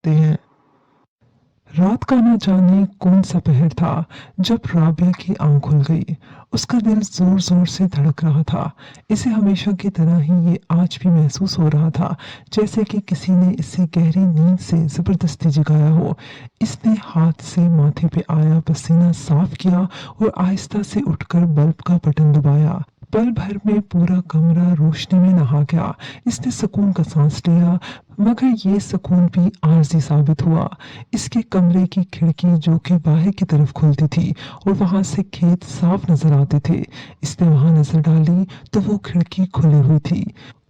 सकते हैं। रात का न जाने कौन सा पहर था जब राबिया की आंख खुल गई। उसका दिल जोर जोर से धड़क रहा था। इसे हमेशा की तरह ही ये आज भी महसूस हो रहा था, जैसे कि किसी ने इसे गहरी नींद से जबरदस्ती जगाया हो। इसने हाथ से माथे पे आया पसीना साफ किया और आहिस्ता से उठकर बल्ब का बटन दबाया। पल भर में पूरा कमरा रोशनी में नहा गया। इसने सुकून का सांस लिया, मगर ये सुकून भी आरजी साबित हुआ। इसके कमरे की खिड़की जो कि बाहर की तरफ खुलती थी और वहां से खेत साफ नजर आते थे। इसने वहां नजर डाली तो वो खिड़की खुली हुई थी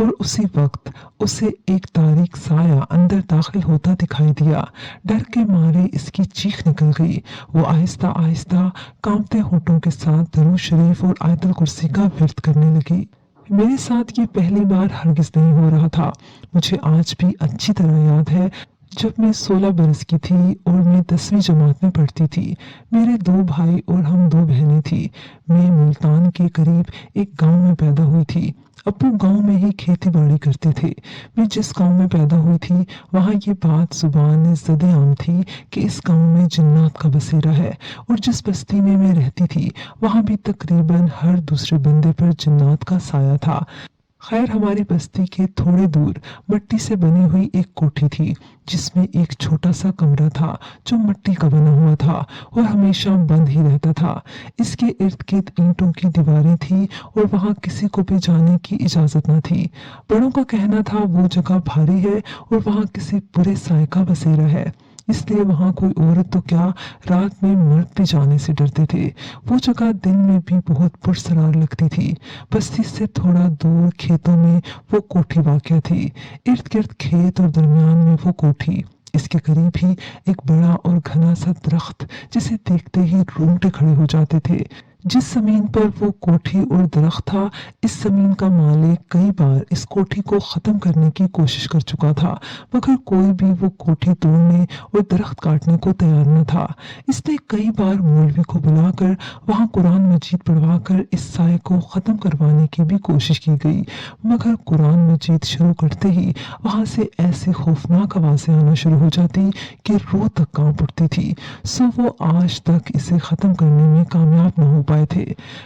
और उसी वक्त उसे एक तारीक साया अंदर दाखिल होता दिखाई दिया। डर के मारे इसकी चीख निकल गई। वो आहिस्ता आहिस्ता कांपते होठों के साथ दरूद शरीफ और आयतुल कुर्सी का विर्द करने लगी। मेरे साथ ये पहली बार हरगिज नहीं हो रहा था। मुझे आज भी अच्छी तरह याद है जब मैं 16 बरस की थी और मैं 10वीं जमात में पढ़ती थी। मेरे 2 भाई और हम 2 बहनें थी। मैं मुल्तान के करीब एक गांव में पैदा हुई थी। अब्बू गांव में ही खेती बाड़ी करते थे। मैं जिस गांव में पैदा हुई थी वहां ये बात जुबान ज़द आम थी कि इस गांव में जिन्नात का बसेरा है, और जिस बस्ती में मैं रहती थी वहां भी तकरीबन हर दूसरे बंदे पर जिन्नात का साया था। खैर, हमारी बस्ती के थोड़े दूर मिट्टी से बनी हुई एक कोठी थी, जिसमें एक छोटा सा कमरा था जो मिट्टी का बना हुआ था और हमेशा बंद ही रहता था। इसके इर्द गिर्द ईंटों की दीवारें थी और वहां किसी को भी जाने की इजाजत न थी। बड़ों का कहना था वो जगह भारी है और वहां किसी बुरे साए का बसेरा है, इसलिए वहां कोई औरत तो क्या, रात में मर्द भी जाने से डरते थे। वो जगह दिन में भी बहुत पुरसरार लगती थी। बस्ती से थोड़ा दूर खेतों में वो कोठी वाक़या थी। इर्द गिर्द खेत और दरमियान में वो कोठी। इसके करीब ही एक बड़ा और घना सा दरख्त, जिसे देखते ही रोंगटे खड़े हो जाते थे। जिस जमीन पर वो कोठी और दरख्त था, इस जमीन का मालिक कई बार इस कोठी को खत्म करने की कोशिश कर चुका था, मगर कोई भी वो कोठी तोड़ने और दरख्त काटने को तैयार न था। इसने कई बार मौलवी को बुलाकर वहां कुरान मजीद पढ़वाकर इस साए को खत्म करवाने की भी कोशिश की गई, मगर कुरान मजीद शुरू करते ही वहां से ऐसी खौफनाक आवाजें आना शुरू हो जाती कि रूह तक कांप उठती थी। सो वो आज तक इसे खत्म करने में कामयाब न हो पाए थे।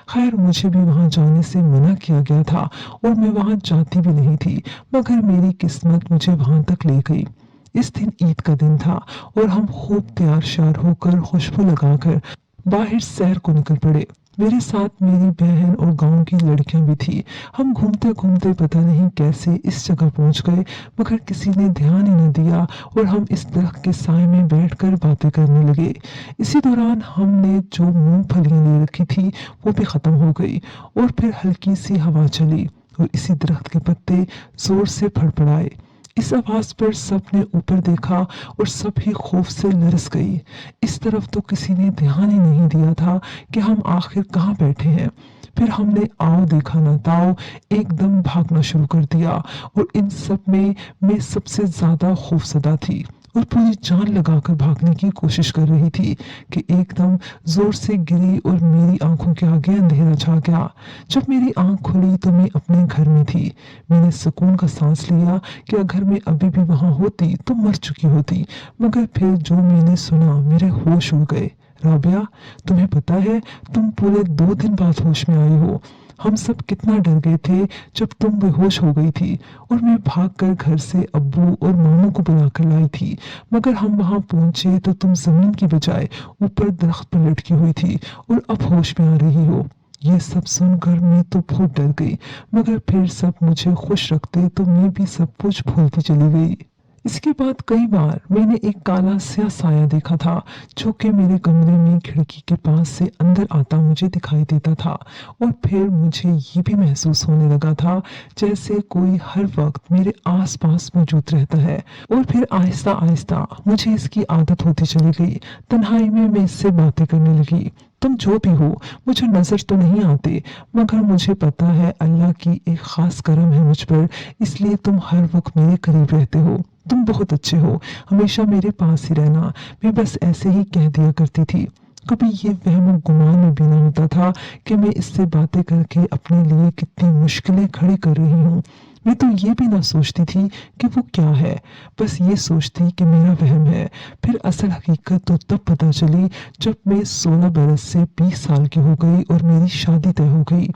खैर, मुझे भी वहां जाने से मना किया गया था और मैं वहां जाती भी नहीं थी, मगर मेरी किस्मत मुझे वहां तक ले गई। इस दिन ईद का दिन था और हम खूब तैयार श्यार होकर खुशबू लगाकर बाहर सैर को निकल पड़े। मेरे साथ मेरी बहन और गांव की लड़कियां भी थी। हम घूमते घूमते पता नहीं कैसे इस जगह पहुंच गए, मगर किसी ने ध्यान ही न दिया और हम इस दरख्त के साए में बैठकर बातें करने लगे। इसी दौरान हमने जो मूंगफलियां ले रखी थी वो भी खत्म हो गई और फिर हल्की सी हवा चली और इसी दरख्त के पत्ते जोर से फड़फड़ाए। इस आवाज पर सब ने ऊपर देखा और सब ही खौफ से लरस गई। इस तरफ तो किसी ने ध्यान ही नहीं दिया था कि हम आखिर कहाँ बैठे हैं। फिर हमने आओ देखा ना ताओ एकदम भागना शुरू कर दिया और इन सब में मैं सबसे ज्यादा खौफजदा थी और पूरी जान लगाकर भागने की कोशिश कर रही थी कि एकदम जोर से गिरी और मेरी आंखों के आगे अंधेरा छा गया। जब मेरी आंख खुली तो मैं अपने घर में थी। मैंने सुकून का सांस लिया कि अगर मैं अभी भी वहां होती तो मर चुकी होती, मगर फिर जो मैंने सुना मेरे होश उड़ गए। राबिया, तुम्हें पता है तुम पूरे 2 दिन बाद होश में आई हो। हम सब कितना डर गए थे जब तुम बेहोश हो गई थी और मैं भागकर घर से अब्बू और मामू को बुलाकर लाई थी, मगर हम वहां पहुंचे तो तुम जमीन की बजाय ऊपर दरख्त पर लटकी हुई थी और अब होश में आ रही हो। ये सब सुनकर मैं तो बहुत डर गई, मगर फिर सब मुझे खुश रखते तो मैं भी सब कुछ भूलती चली गई। इसके बाद कई बार मैंने एक काला स्याह साया देखा था जो कि मेरे कमरे में खिड़की के पास से अंदर आता मुझे दिखाई देता था, और फिर मुझे ये भी महसूस होने लगा था जैसे कोई हर वक्त मेरे आसपास मौजूद रहता है। और फिर आहिस्ता आहिस्ता मुझे इसकी आदत होती चली गई। तन्हाई में मैं इससे बातें करने लगी। तुम जो भी हो, मुझे नजर तो नहीं आते, मगर मुझे पता है अल्लाह की एक खास करम है मुझ पर, इसलिए तुम हर वक्त मेरे करीब रहते हो। तुम बहुत अच्छे हो, हमेशा मेरे पास ही रहना। मैं बस ऐसे ही कह दिया करती थी। कभी ये वहम गुमान में भी न होता था कि मैं इससे बातें करके अपने लिए कितनी मुश्किलें खड़ी कर रही हूँ। मैं तो ये भी ना सोचती थी कि वो क्या है, बस ये सोचती कि मेरा वहम है। फिर असल हकीकत तो तब पता चली जब मैं 16 बरस से 20 साल की हो गई और मेरी शादी तय हो गई।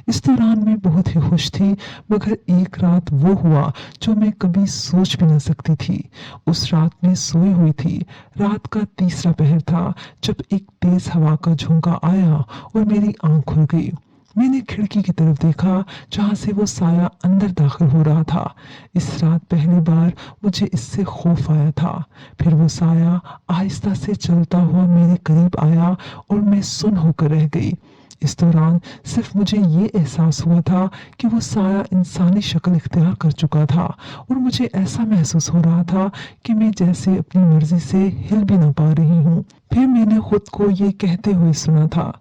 इस दौरान मैं बहुत ही खुश थी, मगर एक रात वो हुआ जो मैं कभी सोच भी ना सकती थी। उस रात मैं सोई हुई थी। रात का तीसरा पहर था जब एक तेज हवा का झोंका आया और मेरी आंख खुल गई। मैंने खिड़की की तरफ देखा जहां से वो साया अंदर दाखिल हो रहा था। इस रात पहली बार मुझे इससे खौफ आया था। फिर वो साया आहिस्ता से चलता हुआ मेरे करीब आया और मैं सुन्न होकर रह गई। इस दौरान सिर्फ मुझे ये एहसास हुआ था कि वो साया इंसानी शक्ल इख्तियार कर चुका था और मुझे ऐसा महसूस हो रहा था कि मैं जैसे अपनी मर्जी से हिल भी ना पा रही हूँ। फिर मैंने खुद को ये कहते हुए सुना था,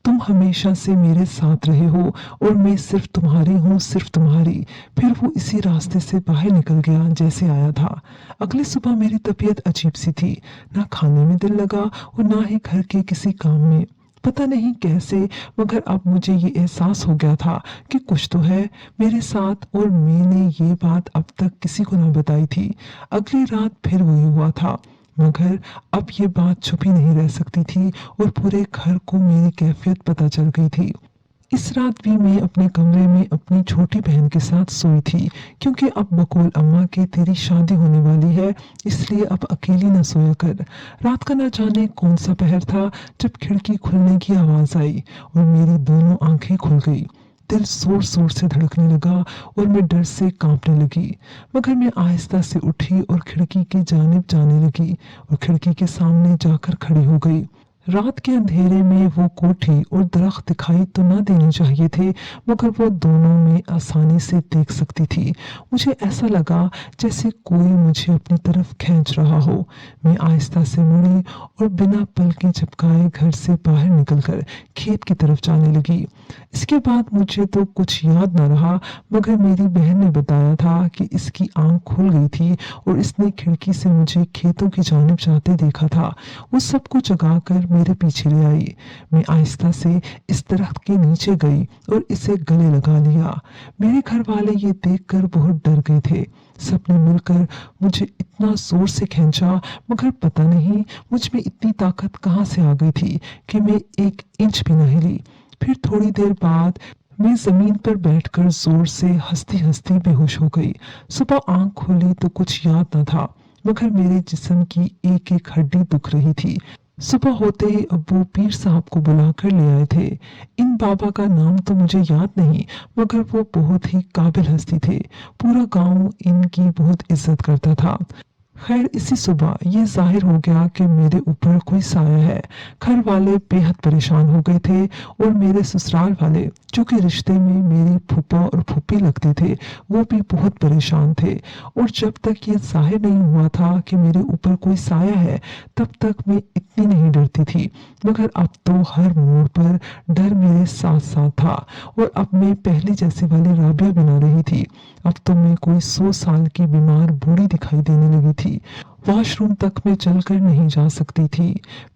तुम हमेशा से मेरे साथ रहे हो और मैं सिर्फ तुम्हारी हूँ, सिर्फ तुम्हारी। फिर वो इसी रास्ते से बाहर निकल गया जैसे आया था। अगली सुबह मेरी तबीयत अजीब सी थी, ना खाने में दिल लगा और ना ही घर के किसी काम में। पता नहीं कैसे, मगर अब मुझे ये एहसास हो गया था कि कुछ तो है मेरे साथ और मैंने ये बात अब तक किसी को ना बताई थी। अगली रात फिर वही हुआ था, मगर अब ये बात छुपी नहीं रह सकती थी और पूरे घर को मेरी कैफियत पता चल गई थी। इस रात भी मैं अपने कमरे में अपनी छोटी बहन के साथ सोई थी, क्योंकि अब बकौल अम्मा की तेरी शादी होने वाली है, इसलिए अब अकेली न सोया कर। रात का न जाने कौन सा पहर था जब खिड़की खुलने की आवाज आई और मेरी दोनों आंखें खुल गई। दिल जोर जोर से धड़कने लगा और मैं डर से कांपने लगी। मगर मैं आहिस्ता से उठी और खिड़की की जानिब जाने लगी और खिड़की के सामने जाकर खड़ी हो गई। रात के अंधेरे में वो कोठी और दरख्त दिखाई तो ना देने चाहिए थे, मगर वो दोनों में आसानी से देख सकती थी। मुझे ऐसा लगा जैसे कोई मुझे अपनी तरफ खींच रहा हो। मैं आहिस्ता से मुड़ी और बिना पलकें झपकाए घर से बाहर निकलकर खेत की तरफ जाने लगी। इसके बाद मुझे तो कुछ याद न रहा, मगर मेरी बहन ने बताया था कि इसकी आंख खुल गई थी और इसने खिड़की से मुझे खेतों की जानिब जाते देखा था। वो सबको जगाकर मेरे पीछे ले आई। मैं आहिस्ता से इस दरख्त के नीचे गई और इसे गले लगा लिया। मेरे घर वाले ये देखकर बहुत डर गए थे। सबने मिलकर मुझे इतना जोर से खींचा, मगर पता नहीं मुझ में इतनी ताकत कहाँ से आ गई थी कि मैं एक इंच भी न हिली। फिर थोड़ी देर बाद मैं जमीन पर बैठकर जोर से हंसती हंसती बेहोश हो गई। सुबह आंख खोली तो कुछ याद न था, मगर मेरे जिस्म की एक एक हड्डी दुख रही थी। सुबह होते ही अब्बू पीर साहब को बुलाकर ले आए थे। इन बाबा का नाम तो मुझे याद नहीं, मगर वो बहुत ही काबिल हस्ती थे। पूरा गांव इनकी बहुत इज्जत करता था। खैर, इसी सुबह ये जाहिर हो गया कि मेरे ऊपर कोई साया है। घर वाले बेहद परेशान हो गए थे और मेरे ससुराल वाले, जो कि रिश्ते में मेरी फूफा और फूफी लगते थे, वो भी बहुत परेशान थे। और जब तक ये जाहिर नहीं हुआ था कि मेरे ऊपर कोई साया है, तब तक मैं इतनी नहीं डरती थी। मगर अब तो हर मोड़ पर डर मेरे साथ साथ था और अब मैं पहले जैसी वाली राबिया भी ना रही थी। अब तो मैं कोई 100 साल की बीमार बूढ़ी दिखाई देने लगी थी। वॉशरूम तक मैं चलकर नहीं जा सकती थी।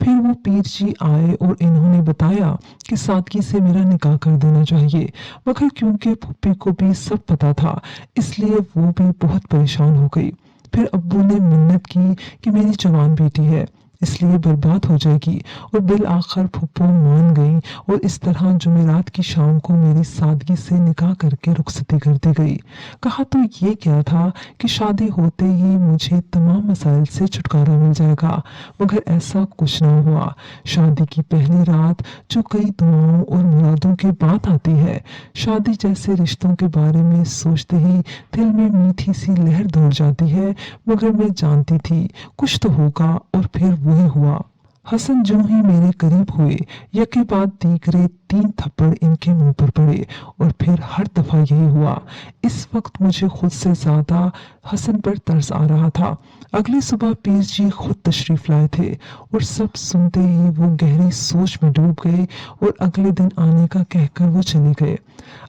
फिर वो पीर जी आए और इन्होंने बताया कि सादगी से मेरा निकाह कर देना चाहिए, मगर क्योंकि फूफी को भी सब पता था, इसलिए वो भी बहुत परेशान हो गई। फिर अब्बू ने मिन्नत की कि मेरी जवान बेटी है, इसलिए बर्बाद हो जाएगी, और बिल आखिर फुप्पो मान गई और इस तरह जुमेरात की शाम को मेरी सादगी से निकाह करके रुखसती कर दी गई। कहा तो ये क्या था कि शादी होते ही मुझे तमाम मसाइल से छुटकारा मिल जाएगा, मगर ऐसा कुछ ना हुआ। शादी की पहली रात जो कई दुआओं और मुरादों के बाद आती है, शादी जैसे रिश्तों के बारे में सोचते ही दिल में मीठी सी लहर दौड़ जाती है, मगर मैं जानती थी कुछ तो होगा, और फिर वही हुआ। हसन जो ही मेरे करीब हुए, यके बाद दीगरे 3 थप्पड़ इनके मुंह पर पड़े और फिर हर दफा यही हुआ। इस वक्त मुझे खुद से ज्यादा हसन पर तरस आ रहा था। अगली सुबह पीर जी खुद तशरीफ लाए थे और सब सुनते ही वो गहरी सोच में डूब गए और अगले दिन आने का कहकर वो चले गए।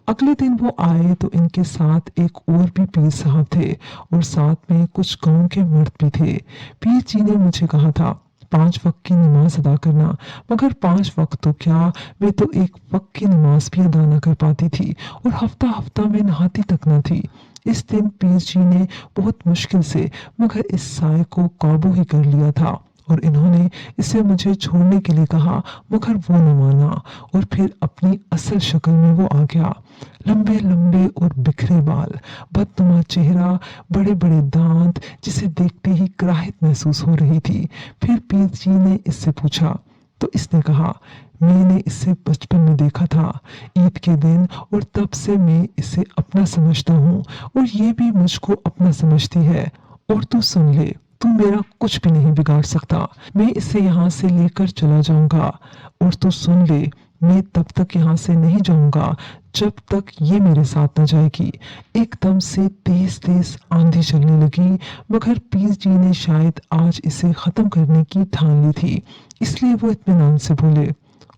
अगले दिन वो आए तो इनके साथ एक और भी पीर साहब थे और साथ में कुछ गांव के मर्द भी थे। पीर जी ने मुझे कहा था 5 वक्त की नमाज अदा करना, मगर 5 वक्त तो क्या, मैं तो 1 वक्त की नमाज भी अदा न कर पाती थी और हफ्ता हफ्ता में नहाती तक न थी। इस दिन पीर जी ने बहुत मुश्किल से मगर इस साए को काबू ही कर लिया था और इन्होंने इसे मुझे छोड़ने के लिए कहा मगर वो न माना और फिर अपनी असल शक्ल में वो आ गया। लंबे लंबे और बिखरे बाल, बदनुमा चेहरा, बड़े बड़े दांत, जिसे देखते ही कराहत महसूस हो रही थी। फिर पीर जी ने इससे पूछा तो इसने कहा, मैंने इसे बचपन में देखा था ईद के दिन और तब से मैं इसे अपना समझता हूँ और ये भी मुझको अपना समझती है। और तू सुन ले, तू मेरा कुछ भी नहीं बिगाड़ सकता। मैं इसे यहाँ से लेकर चला जाऊंगा और तू सुन ले, मैं तब तक यहाँ से नहीं जाऊंगा जब तक ये मेरे साथ न जाएगी। एकदम से तेज तेज आंधी चलने लगी मगर पीर जी ने शायद आज इसे खत्म करने की ठान ली थी, इसलिए वो इत्मीनान से बोले,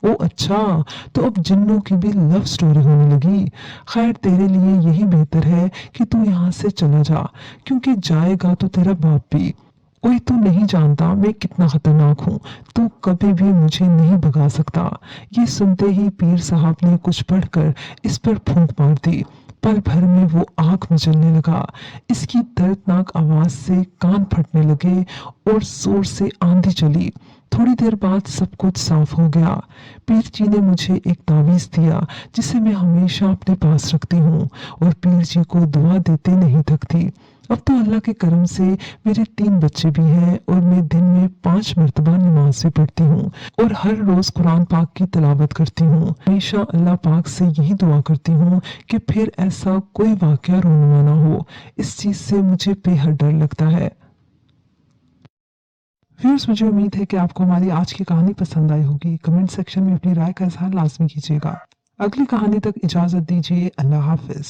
ओ अच्छा, तो अब जिन्नों की भी लव स्टोरी होने लगी। खैर तेरे लिए यही बेहतर है कि तू यहाँ से चला जा, क्योंकि जाएगा तो तेरा बाप भी। कोई तू नहीं जानता मैं कितना खतरनाक हूँ, तू कभी भी मुझे नहीं भगा सकता। ये सुनते ही पीर साहब ने कुछ पढ़कर इस पर फूंक मार दी। पल भर में वो आग में जलने लगा। इसकी दर्दनाक आवाज से कान फटने लगे और जोर से आंधी चली। थोड़ी देर बाद सब कुछ साफ हो गया। पीर जी ने मुझे एक तावीज दिया जिसे मैं हमेशा अपने पास रखती हूँ और पीर जी को दुआ देते नहीं थकती। अब तो अल्लाह के करम से मेरे 3 बच्चे भी हैं और मैं दिन में 5 मर्तबा नमाज भी पढ़ती हूँ और हर रोज कुरान पाक की तिलावत करती हूँ। हमेशा अल्लाह पाक से यही दुआ करती हूँ कि फिर ऐसा कोई वाकया रोनुमा ना हो। इस चीज से मुझे बेहद डर लगता है। व्यूअर्स, मुझे उम्मीद है कि आपको हमारी आज की कहानी पसंद आई होगी। कमेंट सेक्शन में अपनी राय का इजहार लाजमी कीजिएगा। अगली कहानी तक इजाजत दीजिए। अल्लाह हाफिज।